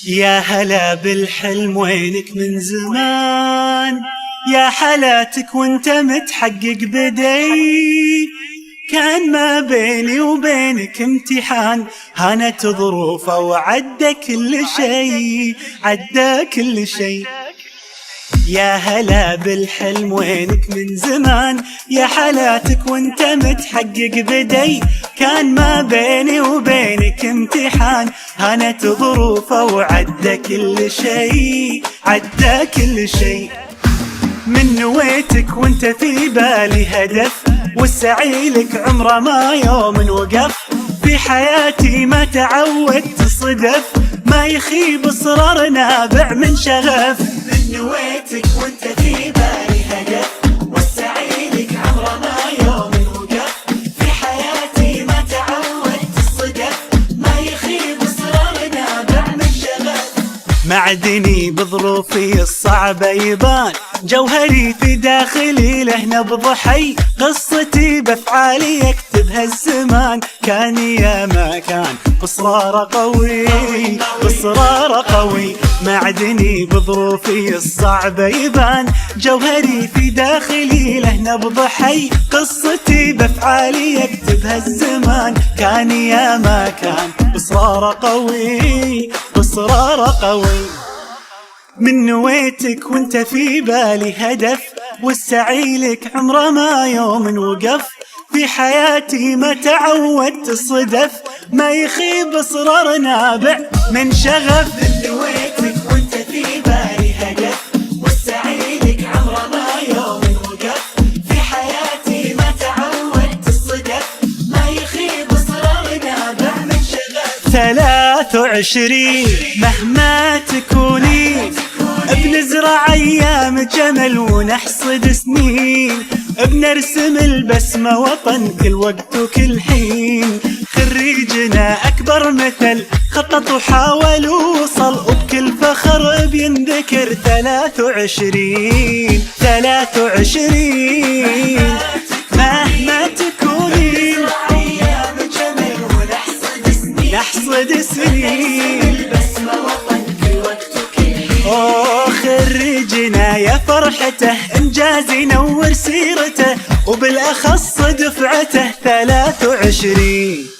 يا هلا بالحلم وينك من زمان، يا حلاتك وانت متحقق بدي. كان ما بيني وبينك امتحان، هانت ظروفه وعدى كل شي، عدى كل شي. يا هلا بالحلم وينك من زمان، يا حلاتك وانت متحقق بدي. كان ما بيني وبينك امتحان، هانت ظروفه وعدى كل شي، عدى كل شي. من نويتك وانت في بالي هدف، والسعي لك عمره ما يوم وقف. في حياتي ما تعودت صدف، ما يخيب اصرار نابع من شغف. من نويتك وانت في بالي هدف، والسعي لك عمره ما يوم وقف. في حياتي ما تعودت الصدف، ما يخيب اصرار نابع من شغف. معدني بظروفي الصعبة يبان، جوهري في داخلي له نبض حي. قصتي بافعالي يكتبها الزمان، كان يا ما كان بإصرار قوي، بإصرار قوي. معدني بظروفي الصعبة يبان، جوهري في داخلي له نبض حي. قصتي بافعالي يكتبها الزمان، كان يا ما كان بإصرار قوي، بإصرار قوي. من نويتك وانت في بالي هدف، والسعي لك عمره ما يوم وقف. في حياتي ما تعودت الصدف، ما يخيب اصرار نابع من شغف. من نويتك وانت في بالي هدف، والسعي لك عمره ما يوم وقف. في حياتي ما تعودت الصدف، ما يخيب اصرار نابع من شغف. 23 مهما تكونين، بنزرع ايام جمل ونحصد سنين. بنرسم البسمة وطن كل وقت وكل حين. خريجنا اكبر مثل، خطط وحاول ووصل، وبكل فخر بينذكر. 23 مهما تكونين، نزرع ايام جمل ونحصد سنين. نحصد سنين، خريجنا يا فرحته، انجاز ينور سيرته، وبالاخص دفعته 23.